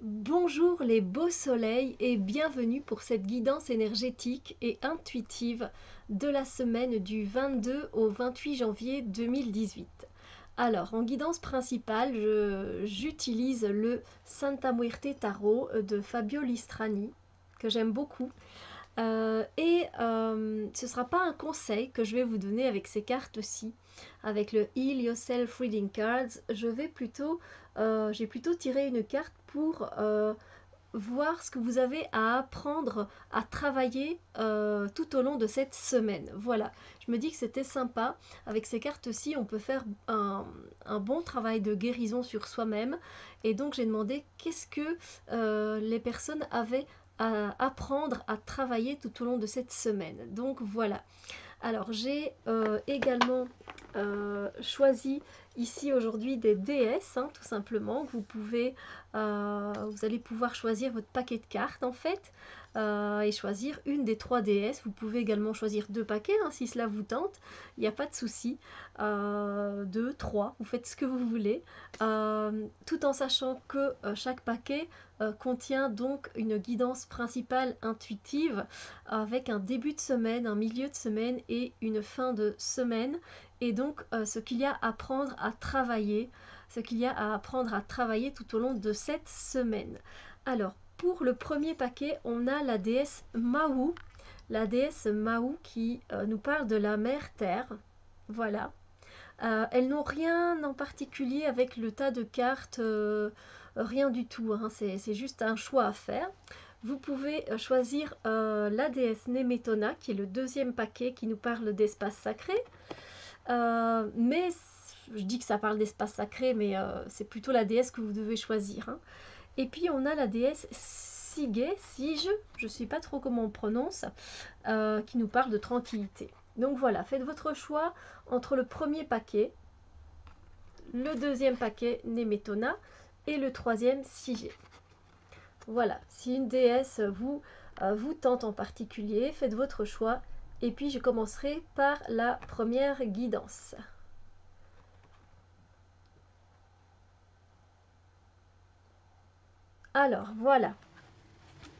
Bonjour les beaux soleils et bienvenue pour cette guidance énergétique et intuitive de la semaine du 22 au 28 janvier 2018. Alors, en guidance principale, j'utilise le Santa Muerte Tarot de Fabio Listrani, que j'aime beaucoup. Ce ne sera pas un conseil que je vais vous donner avec ces cartes-ci, avec le Heal Yourself Reading Cards. J'ai plutôt tiré une carte pour voir ce que vous avez à apprendre, à travailler tout au long de cette semaine. Voilà, je me dis que c'était sympa. Avec ces cartes-ci, on peut faire un bon travail de guérison sur soi-même. Et donc, j'ai demandé qu'est-ce que les personnes avaient à apprendre à travailler tout au long de cette semaine. Donc voilà. Alors j'ai également choisi ici aujourd'hui des déesses, hein, tout simplement. Vous allez pouvoir choisir votre paquet de cartes en fait et choisir une des trois déesses. Vous pouvez également choisir deux paquets hein, si cela vous tente. Il n'y a pas de souci. Deux, trois, vous faites ce que vous voulez, tout en sachant que chaque paquet contient donc une guidance principale intuitive avec un début de semaine, un milieu de semaine et une fin de semaine. Et donc ce qu'il y a à apprendre à travailler, tout au long de cette semaine. Alors pour le premier paquet, on a la déesse Mahou qui nous parle de la mère Terre. Voilà. Elles n'ont rien en particulier avec le tas de cartes, rien du tout, hein, c'est juste un choix à faire. Vous pouvez choisir la déesse Nemetona, qui est le deuxième paquet qui nous parle d'espace sacré. Mais je dis que ça parle d'espace sacré, mais c'est plutôt la déesse que vous devez choisir. Hein. Et puis on a la déesse Sige, je ne sais pas trop comment on prononce, qui nous parle de tranquillité. Donc voilà, faites votre choix entre le premier paquet, le deuxième paquet Nemetona et le troisième Sige. Voilà, si une déesse vous tente en particulier, faites votre choix. Et puis je commencerai par la première guidance. Alors voilà,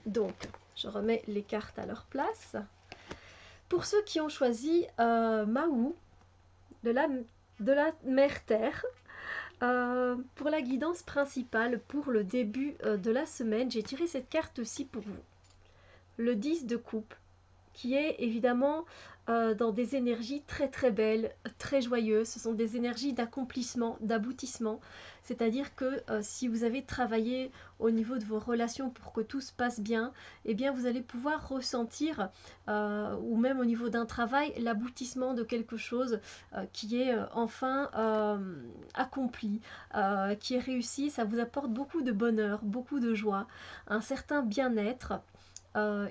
donc je remets les cartes à leur place. Pour ceux qui ont choisi Mahou, de la mère Terre, pour la guidance principale, pour le début de la semaine, j'ai tiré cette carte-ci pour vous. Le 10 de coupe, qui est évidemment dans des énergies très très belles, très joyeuses. Ce sont des énergies d'accomplissement, d'aboutissement. C'est-à-dire que si vous avez travaillé au niveau de vos relations pour que tout se passe bien, eh bien vous allez pouvoir ressentir, ou même au niveau d'un travail, l'aboutissement de quelque chose qui est enfin accompli, qui est réussi. Ça vous apporte beaucoup de bonheur, beaucoup de joie, un certain bien-être.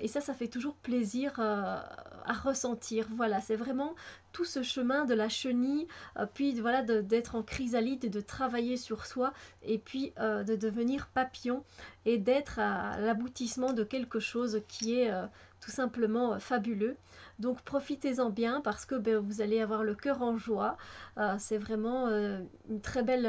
Et ça fait toujours plaisir à ressentir. Voilà, c'est vraiment tout ce chemin de la chenille, puis voilà, d'être en chrysalide et de travailler sur soi, et puis de devenir papillon et d'être à l'aboutissement de quelque chose qui est tout simplement fabuleux. Donc profitez-en bien parce que vous allez avoir le cœur en joie. C'est vraiment une très belle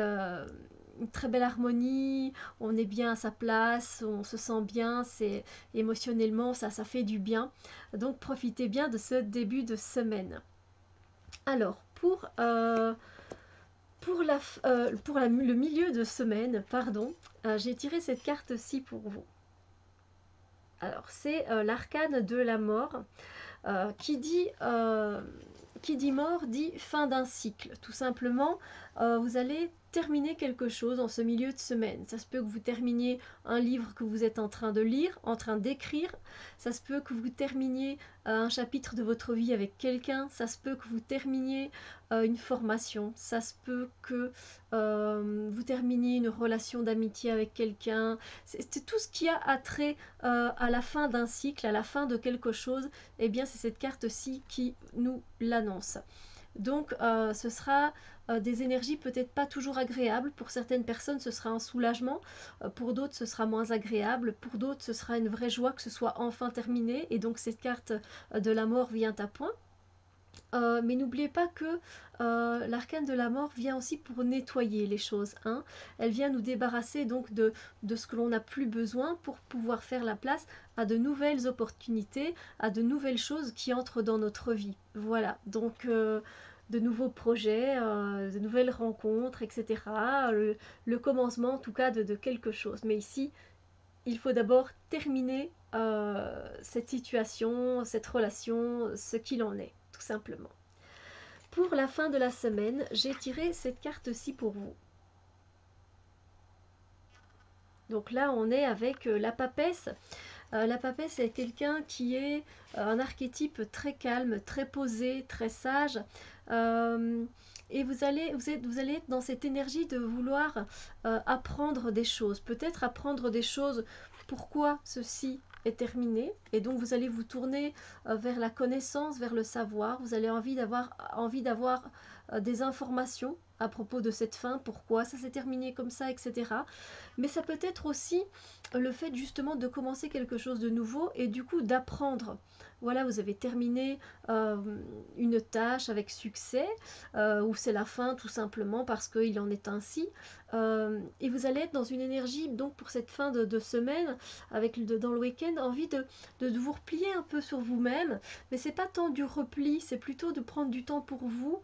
harmonie, on est bien à sa place, on se sent bien, c'est émotionnellement ça fait du bien. Donc profitez bien de ce début de semaine. Alors le milieu de semaine, pardon, j'ai tiré cette carte-ci pour vous. Alors c'est l'arcane de la mort. Qui dit mort dit fin d'un cycle. Tout simplement, vous allez terminer quelque chose en ce milieu de semaine. Ça se peut que vous terminiez un livre que vous êtes en train de lire, en train d'écrire. Ça se peut que vous terminiez un chapitre de votre vie avec quelqu'un. Ça se peut que vous terminiez une formation. Ça se peut que vous terminiez une relation d'amitié avec quelqu'un. C'est tout ce qui a attrait à la fin d'un cycle, à la fin de quelque chose. Eh bien, c'est cette carte-ci qui nous l'annonce. Donc, ce sera des énergies peut-être pas toujours agréables. Pour certaines personnes, ce sera un soulagement. Pour d'autres, ce sera moins agréable. Pour d'autres, ce sera une vraie joie que ce soit enfin terminé. Et donc, cette carte de la mort vient à point. Mais n'oubliez pas que l'arcane de la mort vient aussi pour nettoyer les choses, hein. Elle vient nous débarrasser donc de ce que l'on n'a plus besoin pour pouvoir faire la place à de nouvelles opportunités, à de nouvelles choses qui entrent dans notre vie. Voilà, donc de nouveaux projets, de nouvelles rencontres, etc. Le commencement en tout cas de quelque chose. Mais ici, il faut d'abord terminer cette situation, cette relation, ce qu'il en est, tout simplement. Pour la fin de la semaine, j'ai tiré cette carte-ci pour vous. Donc là, on est avec la papesse. La papesse est quelqu'un qui est un archétype très calme, très posé, très sage. Et vous allez être dans cette énergie de vouloir apprendre des choses. Peut-être apprendre des choses, pourquoi ceci est terminé. Et donc vous allez vous tourner vers la connaissance, vers le savoir. Vous allez envie d'avoir des informations à propos de cette fin, pourquoi ça s'est terminé comme ça, etc. Mais ça peut être aussi le fait justement de commencer quelque chose de nouveau et du coup d'apprendre. Voilà, vous avez terminé une tâche avec succès, ou c'est la fin tout simplement parce qu'il en est ainsi. Et vous allez être dans une énergie, donc pour cette fin de semaine, dans le week-end, envie de vous replier un peu sur vous-même. Mais c'est pas tant du repli, c'est plutôt de prendre du temps pour vous.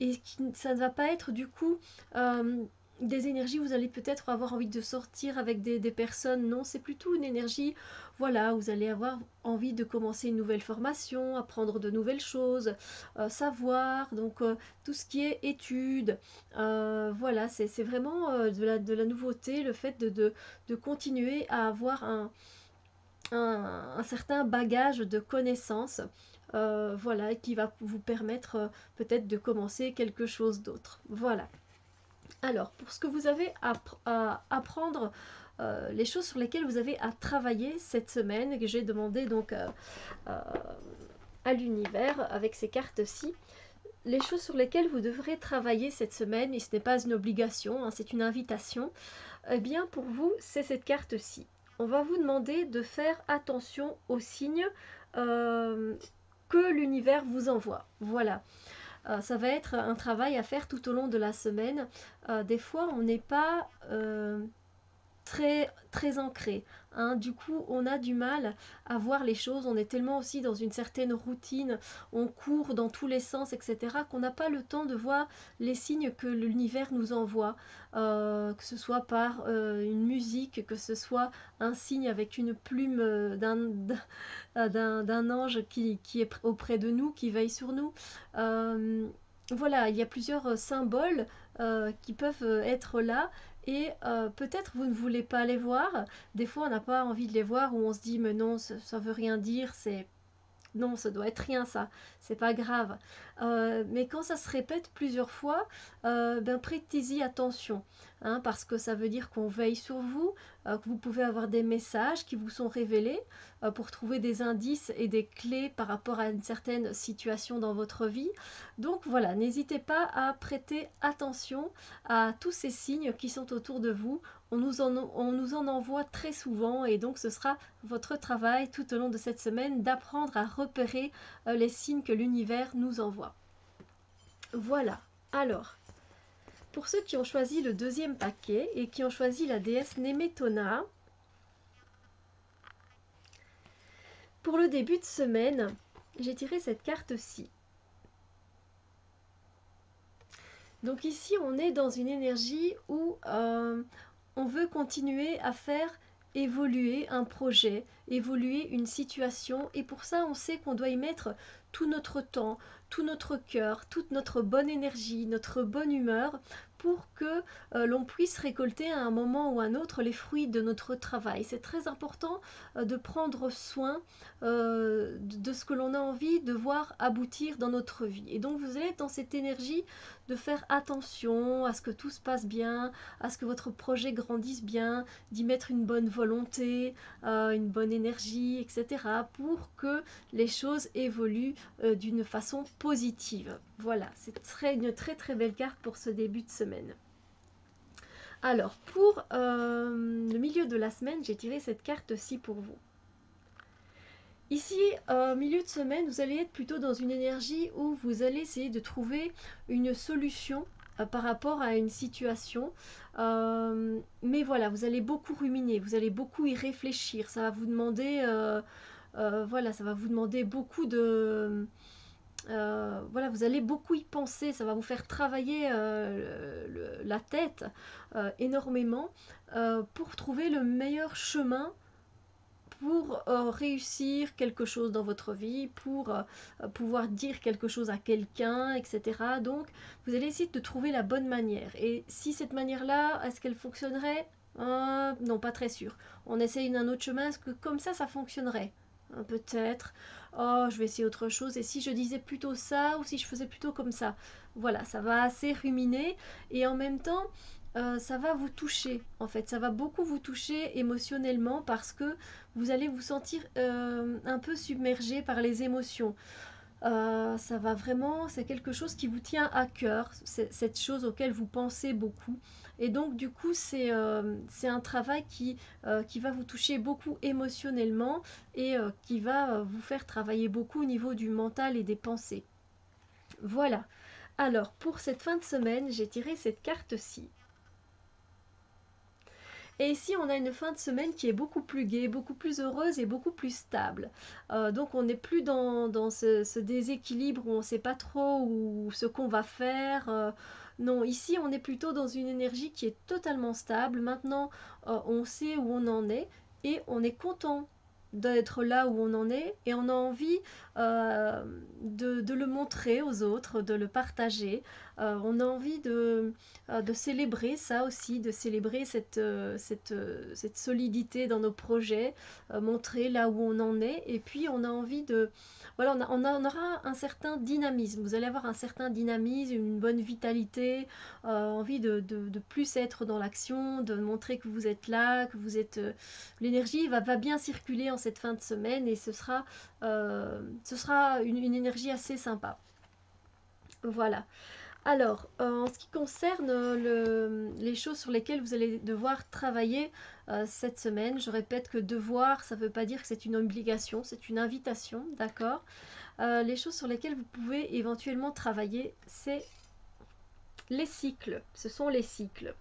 Et ça ne va pas être du coup des énergies, vous allez peut-être avoir envie de sortir avec des personnes. Non, c'est plutôt une énergie, voilà, vous allez avoir envie de commencer une nouvelle formation, apprendre de nouvelles choses, savoir, donc tout ce qui est études. Voilà, c'est vraiment de la nouveauté, le fait de continuer à avoir un certain bagage de connaissances. Voilà, qui va vous permettre peut-être de commencer quelque chose d'autre. Voilà. Alors, pour ce que vous avez à apprendre, les choses sur lesquelles vous avez à travailler cette semaine, que j'ai demandé donc à l'univers avec ces cartes-ci, les choses sur lesquelles vous devrez travailler cette semaine, et ce n'est pas une obligation, hein, c'est une invitation, eh bien pour vous, c'est cette carte-ci. On va vous demander de faire attention aux signes que l'univers vous envoie. Voilà. Ça va être un travail à faire tout au long de la semaine. Des fois, on n'est pas très ancré, hein. Du coup, on a du mal à voir les choses. On est tellement aussi dans une certaine routine, on court dans tous les sens, etc., qu'on n'a pas le temps de voir les signes que l'univers nous envoie, que ce soit par une musique, que ce soit un signe avec une plume d'un ange qui est auprès de nous, qui veille sur nous. Voilà, il y a plusieurs symboles qui peuvent être là. Et peut-être vous ne voulez pas les voir. Des fois, on n'a pas envie de les voir, ou on se dit, mais non, ça veut rien dire, c'est non, ça doit être rien ça, c'est pas grave. Mais quand ça se répète plusieurs fois, ben prêtez-y attention, hein, parce que ça veut dire qu'on veille sur vous, que vous pouvez avoir des messages qui vous sont révélés pour trouver des indices et des clés par rapport à une certaine situation dans votre vie. Donc voilà, n'hésitez pas à prêter attention à tous ces signes qui sont autour de vous. On nous en envoie très souvent, et donc ce sera votre travail tout au long de cette semaine d'apprendre à repérer les signes que l'univers nous envoie. Voilà. Alors, pour ceux qui ont choisi le deuxième paquet et qui ont choisi la déesse Nemetona, pour le début de semaine, j'ai tiré cette carte-ci. Donc ici, on est dans une énergie où on veut continuer à faire évoluer un projet, évoluer une situation, et pour ça, on sait qu'on doit y mettre tout notre temps, tout notre cœur, toute notre bonne énergie, notre bonne humeur, pour que l'on puisse récolter à un moment ou à un autre les fruits de notre travail. C'est très important de prendre soin de ce que l'on a envie de voir aboutir dans notre vie. Et donc vous allez être dans cette énergie de faire attention à ce que tout se passe bien, à ce que votre projet grandisse bien, d'y mettre une bonne volonté, une bonne énergie, etc., pour que les choses évoluent d'une façon positive. Voilà, c'est une très très belle carte pour ce début de semaine. Alors, pour le milieu de la semaine, j'ai tiré cette carte-ci pour vous. Ici, milieu de semaine, vous allez être plutôt dans une énergie où vous allez essayer de trouver une solution par rapport à une situation. Mais voilà, vous allez beaucoup ruminer, vous allez beaucoup y réfléchir. Ça va vous demander, voilà, ça va vous demander beaucoup de, voilà, vous allez beaucoup y penser. Ça va vous faire travailler la tête énormément pour trouver le meilleur chemin pour réussir quelque chose dans votre vie, pour pouvoir dire quelque chose à quelqu'un, etc. Donc, vous allez essayer de trouver la bonne manière. Et si cette manière-là, est-ce qu'elle fonctionnerait? Non, pas très sûr. On essaye un autre chemin, est-ce que comme ça fonctionnerait? Peut-être. Oh, je vais essayer autre chose. Et si je disais plutôt ça, ou si je faisais plutôt comme ça? Voilà, ça va assez ruminer. Et en même temps, ça va vous toucher, en fait. Ça va beaucoup vous toucher émotionnellement parce que vous allez vous sentir un peu submergé par les émotions. Ça va vraiment, c'est quelque chose qui vous tient à cœur, cette chose auquel vous pensez beaucoup. Et donc, du coup, c'est un travail qui va vous toucher beaucoup émotionnellement et qui va vous faire travailler beaucoup au niveau du mental et des pensées. Voilà. Alors, pour cette fin de semaine, j'ai tiré cette carte-ci. Et ici, on a une fin de semaine qui est beaucoup plus gaie, beaucoup plus heureuse et beaucoup plus stable. Donc, on n'est plus dans ce déséquilibre où on ne sait pas trop ce qu'on va faire. Non, ici, on est plutôt dans une énergie qui est totalement stable. Maintenant, on sait où on en est et on est content d'être là où on en est et on a envie de le montrer aux autres, de le partager. On a envie de célébrer ça aussi, de célébrer cette solidité dans nos projets, montrer là où on en est. Et puis on a envie de... Voilà, on aura un certain dynamisme. Vous allez avoir un certain dynamisme, une bonne vitalité, envie de plus être dans l'action, de montrer que vous êtes là, que vous êtes... l'énergie va bien circuler en cette fin de semaine et ce sera une énergie assez sympa. Voilà. Alors, en ce qui concerne les choses sur lesquelles vous allez devoir travailler cette semaine, je répète que devoir, ça ne veut pas dire que c'est une obligation, c'est une invitation, d'accord? Les choses sur lesquelles vous pouvez éventuellement travailler, c'est les cycles. Ce sont les cycles.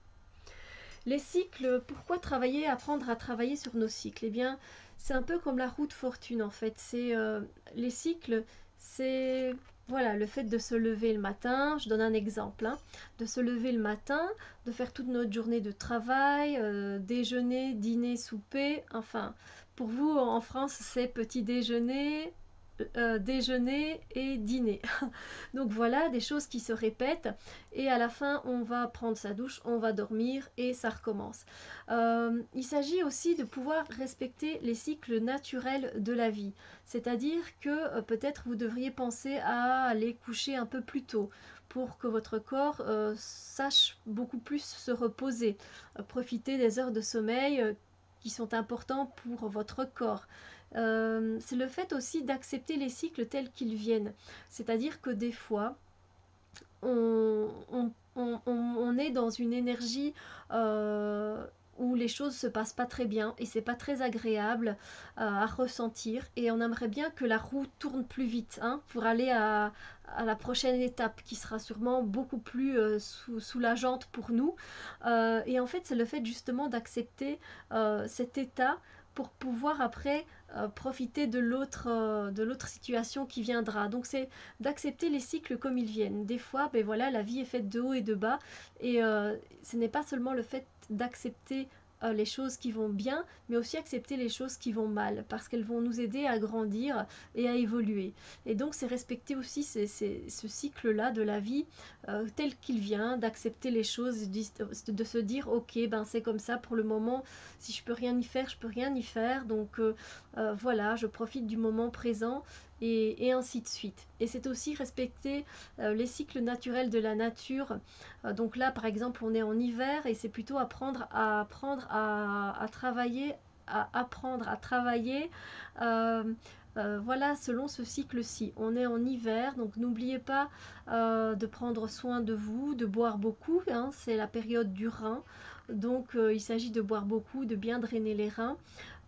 Les cycles, pourquoi travailler, apprendre à travailler sur nos cycles? Eh bien, c'est un peu comme la roue de fortune en fait. Les cycles, c'est voilà, le fait de se lever le matin. Je donne un exemple, hein, de se lever le matin, de faire toute notre journée de travail, déjeuner, dîner, souper. Enfin, pour vous en France, c'est petit déjeuner, déjeuner et dîner. Donc voilà, des choses qui se répètent et à la fin, on va prendre sa douche, on va dormir et ça recommence. Il s'agit aussi de pouvoir respecter les cycles naturels de la vie. C'est-à-dire que peut-être vous devriez penser à aller coucher un peu plus tôt pour que votre corps sache beaucoup plus se reposer, profiter des heures de sommeil qui sont importants pour votre corps. C'est le fait aussi d'accepter les cycles tels qu'ils viennent. C'est-à-dire que des fois, on est dans une énergie où les choses se passent pas très bien et c'est pas très agréable à ressentir et on aimerait bien que la roue tourne plus vite, hein, pour aller à la prochaine étape qui sera sûrement beaucoup plus soulageante pour nous. Et en fait, c'est le fait justement d'accepter cet état pour pouvoir après profiter de l'autre situation qui viendra. Donc c'est d'accepter les cycles comme ils viennent. Des fois, ben voilà, la vie est faite de haut et de bas et ce n'est pas seulement le fait d'accepter les choses qui vont bien, mais aussi accepter les choses qui vont mal, parce qu'elles vont nous aider à grandir et à évoluer. Et donc c'est respecter aussi ce cycle-là de la vie tel qu'il vient, d'accepter les choses, de se dire ok, ben c'est comme ça pour le moment, si je peux rien y faire, je peux rien y faire, donc voilà, je profite du moment présent et ainsi de suite. Et c'est aussi respecter les cycles naturels de la nature. Donc là, par exemple, on est en hiver et c'est plutôt apprendre à travailler à apprendre à travailler voilà, selon ce cycle-ci. On est en hiver, donc n'oubliez pas de prendre soin de vous, de boire beaucoup, hein, c'est la période du rein, donc il s'agit de boire beaucoup, de bien drainer les reins.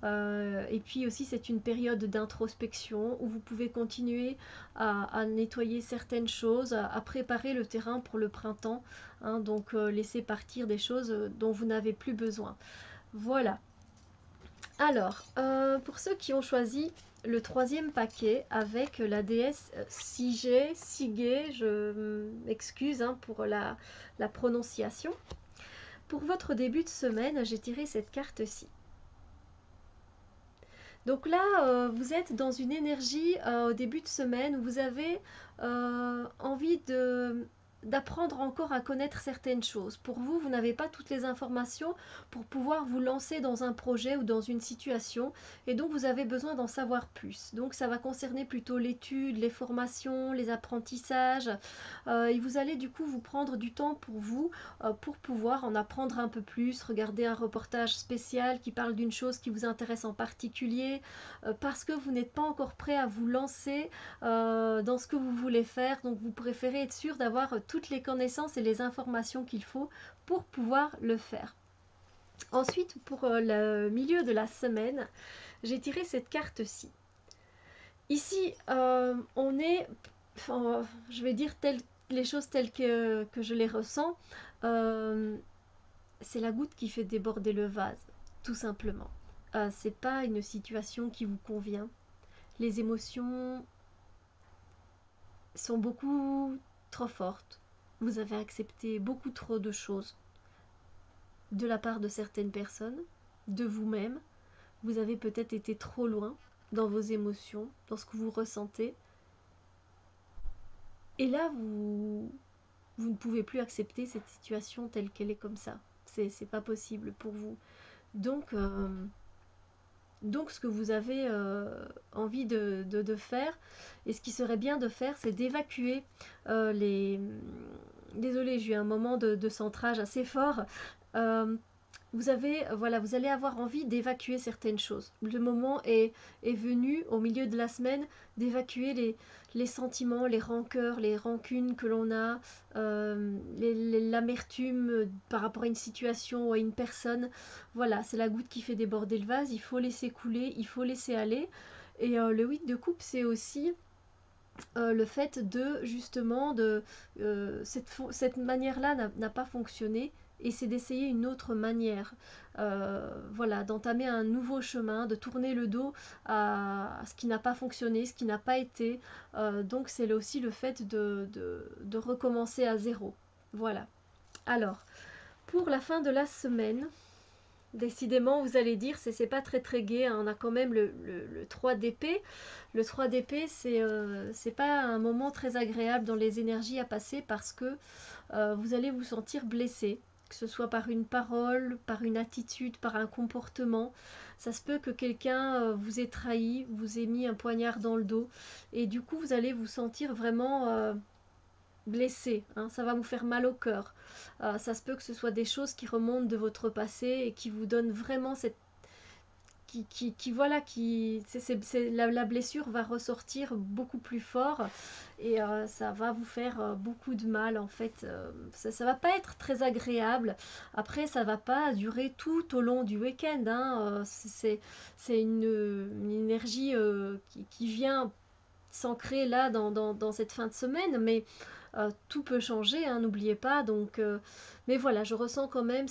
Et puis aussi c'est une période d'introspection où vous pouvez continuer à nettoyer certaines choses, à préparer le terrain pour le printemps, hein, donc laisser partir des choses dont vous n'avez plus besoin. Voilà. Alors, pour ceux qui ont choisi le troisième paquet avec la déesse Sigé, Sigé, je m'excuse hein, pour la prononciation. Pour votre début de semaine, j'ai tiré cette carte-ci. Donc là, vous êtes dans une énergie au début de semaine où vous avez envie d'apprendre encore à connaître certaines choses. Pour vous, vous n'avez pas toutes les informations pour pouvoir vous lancer dans un projet ou dans une situation et donc vous avez besoin d'en savoir plus. Donc ça va concerner plutôt l'étude, les formations, les apprentissages et vous allez du coup vous prendre du temps pour vous pour pouvoir en apprendre un peu plus, regarder un reportage spécial qui parle d'une chose qui vous intéresse en particulier parce que vous n'êtes pas encore prêt à vous lancer dans ce que vous voulez faire, donc vous préférez être sûr d'avoir toutes les connaissances et les informations qu'il faut pour pouvoir le faire. Ensuite, pour le milieu de la semaine, j'ai tiré cette carte-ci. Ici, on est, je vais dire les choses telles que je les ressens, c'est la goutte qui fait déborder le vase, tout simplement. C'est pas une situation qui vous convient. Les émotions sont beaucoup trop fortes. Vous avez accepté beaucoup trop de choses de la part de certaines personnes, de vous-même. Vous avez peut-être été trop loin dans vos émotions, dans ce que vous ressentez. Et là, vous ne pouvez plus accepter cette situation telle qu'elle est comme ça. C'est pas possible pour vous. Donc, ce que vous avez envie de faire, et ce qui serait bien de faire, c'est d'évacuer les... Désolée, j'ai eu un moment de centrage assez fort. Vous allez avoir envie d'évacuer certaines choses. Le moment est venu, au milieu de la semaine, d'évacuer les sentiments, les rancœurs, les rancunes que l'on a, l'amertume par rapport à une situation ou à une personne. Voilà, c'est la goutte qui fait déborder le vase. Il faut laisser couler, il faut laisser aller. Et le 8 de coupe, c'est aussi le fait justement, cette manière-là n'a pas fonctionné et c'est d'essayer une autre manière, voilà, d'entamer un nouveau chemin, de tourner le dos à ce qui n'a pas fonctionné, ce qui n'a pas été, donc c'est aussi le fait de recommencer à zéro. Voilà. Alors, pour la fin de la semaine, décidément, vous allez dire, c'est pas très très gai, hein. On a quand même le 3 d'épée. Le 3 d'épée, c'est pas un moment très agréable dans les énergies à passer parce que vous allez vous sentir blessé, que ce soit par une parole, par une attitude, par un comportement. Ça se peut que quelqu'un vous ait trahi, vous ait mis un poignard dans le dos et du coup, vous allez vous sentir vraiment blessé, hein, ça va vous faire mal au cœur. Ça se peut que ce soit des choses qui remontent de votre passé et qui vous donnent vraiment cette... la blessure va ressortir beaucoup plus fort et ça va vous faire beaucoup de mal en fait. Ça va pas être très agréable. Après, ça va pas durer tout au long du week-end, hein. C'est une énergie qui vient s'ancrer là dans cette fin de semaine, mais tout peut changer, hein, n'oubliez pas. Donc, mais voilà, je ressens quand même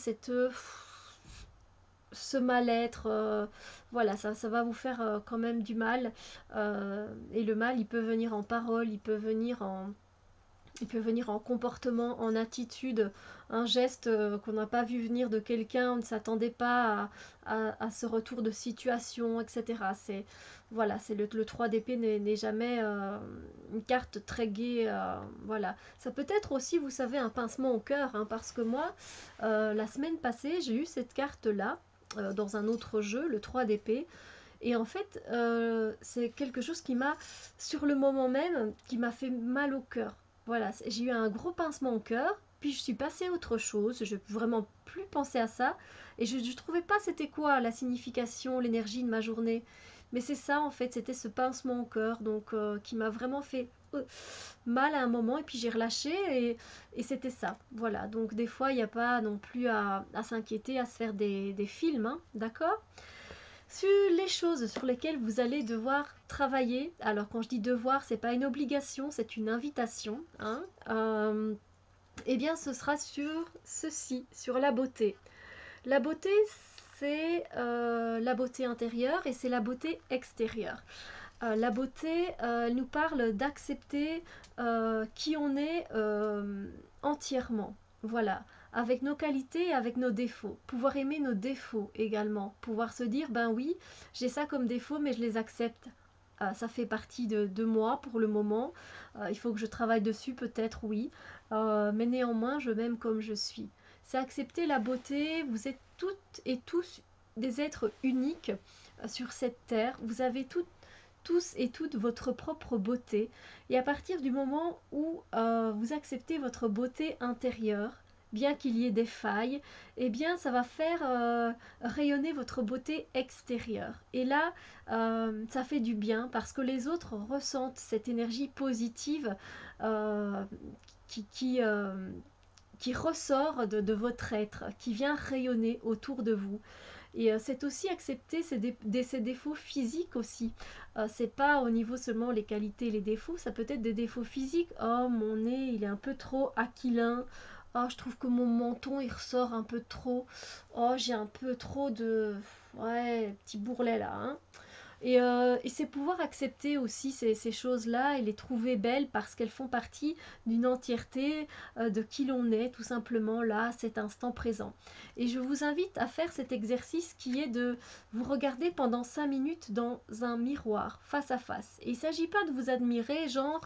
ce mal-être. Voilà, ça va vous faire quand même du mal. Et le mal, il peut venir en parole, il peut venir en comportement, en attitude, un geste qu'on n'a pas vu venir de quelqu'un, on ne s'attendait pas à ce retour de situation, etc. Voilà, c'est le 3 d'épée n'est jamais une carte très gaie. Voilà. Ça peut être aussi, vous savez, un pincement au cœur, hein, parce que moi, la semaine passée, j'ai eu cette carte-là dans un autre jeu, le 3 d'épée. Et en fait, c'est quelque chose qui m'a, sur le moment même, qui m'a fait mal au cœur. Voilà, j'ai eu un gros pincement au cœur, puis je suis passée à autre chose, je n'ai vraiment plus pensé à ça, et je ne trouvais pas c'était quoi la signification, l'énergie de ma journée. Mais c'est ça en fait, c'était ce pincement au cœur, donc qui m'a vraiment fait mal à un moment, et puis j'ai relâché, et c'était ça. Voilà, donc des fois il n'y a pas non plus à s'inquiéter, à se faire des films, hein, d'accord? Sur les choses sur lesquelles vous allez devoir travailler, alors quand je dis devoir, c'est pas une obligation, c'est une invitation, hein, eh bien ce sera sur ceci, sur la beauté. La beauté, c'est la beauté intérieure et c'est la beauté extérieure. La beauté, elle nous parle d'accepter qui on est entièrement. Voilà, avec nos qualités et avec nos défauts. Pouvoir aimer nos défauts également. Pouvoir se dire, ben oui, j'ai ça comme défaut, mais je les accepte. Ça fait partie de moi pour le moment. Il faut que je travaille dessus, peut-être, oui. Mais néanmoins, je m'aime comme je suis. C'est accepter la beauté. Vous êtes toutes et tous des êtres uniques sur cette terre. Vous avez tous et toutes votre propre beauté. Et à partir du moment où vous acceptez votre beauté intérieure, bien qu'il y ait des failles, eh bien ça va faire rayonner votre beauté extérieure. Et là, ça fait du bien parce que les autres ressentent cette énergie positive euh, qui, qui, euh, qui ressort de votre être, qui vient rayonner autour de vous. Et c'est aussi accepter ses défauts physiques aussi. C'est pas au niveau seulement les qualités et les défauts, ça peut être des défauts physiques. Oh, mon nez, il est un peu trop aquilin. Oh, je trouve que mon menton, il ressort un peu trop. Oh, j'ai un peu trop de... Ouais, petit bourrelet là, hein. Et c'est pouvoir accepter aussi ces choses-là et les trouver belles parce qu'elles font partie d'une entièreté de qui l'on est, tout simplement là, cet instant présent. Et je vous invite à faire cet exercice qui est de vous regarder pendant 5 minutes dans un miroir, face à face. Et il ne s'agit pas de vous admirer, genre,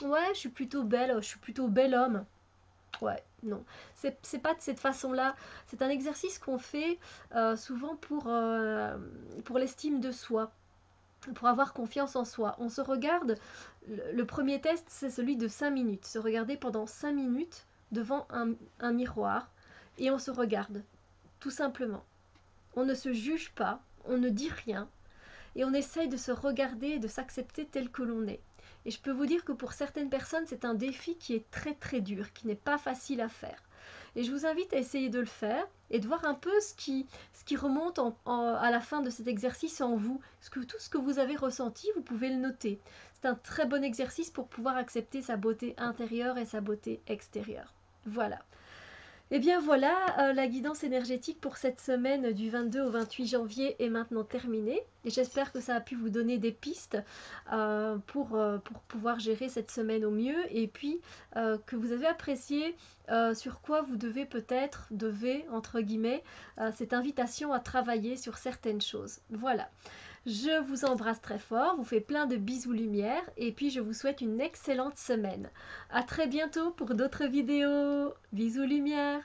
ouais, je suis plutôt belle, je suis plutôt bel homme. Ouais, non, c'est pas de cette façon-là. C'est un exercice qu'on fait souvent pour l'estime de soi, pour avoir confiance en soi. On se regarde, le premier test, c'est celui de 5 minutes. Se regarder pendant 5 minutes devant un miroir et on se regarde, tout simplement. On ne se juge pas, on ne dit rien et on essaye de se regarder et de s'accepter tel que l'on est. Et je peux vous dire que pour certaines personnes, c'est un défi qui est très très dur, qui n'est pas facile à faire. Et je vous invite à essayer de le faire et de voir un peu ce qui remonte à la fin de cet exercice en vous. Tout ce que vous avez ressenti, vous pouvez le noter. C'est un très bon exercice pour pouvoir accepter sa beauté intérieure et sa beauté extérieure. Voilà. Et bien voilà, la guidance énergétique pour cette semaine du 22 au 28 janvier est maintenant terminée. Et j'espère que ça a pu vous donner des pistes pour pouvoir gérer cette semaine au mieux. Et puis que vous avez apprécié sur quoi vous devez, entre guillemets, cette invitation à travailler sur certaines choses. Voilà. Je vous embrasse très fort, vous fais plein de bisous lumière et puis je vous souhaite une excellente semaine. À très bientôt pour d'autres vidéos. Bisous lumière.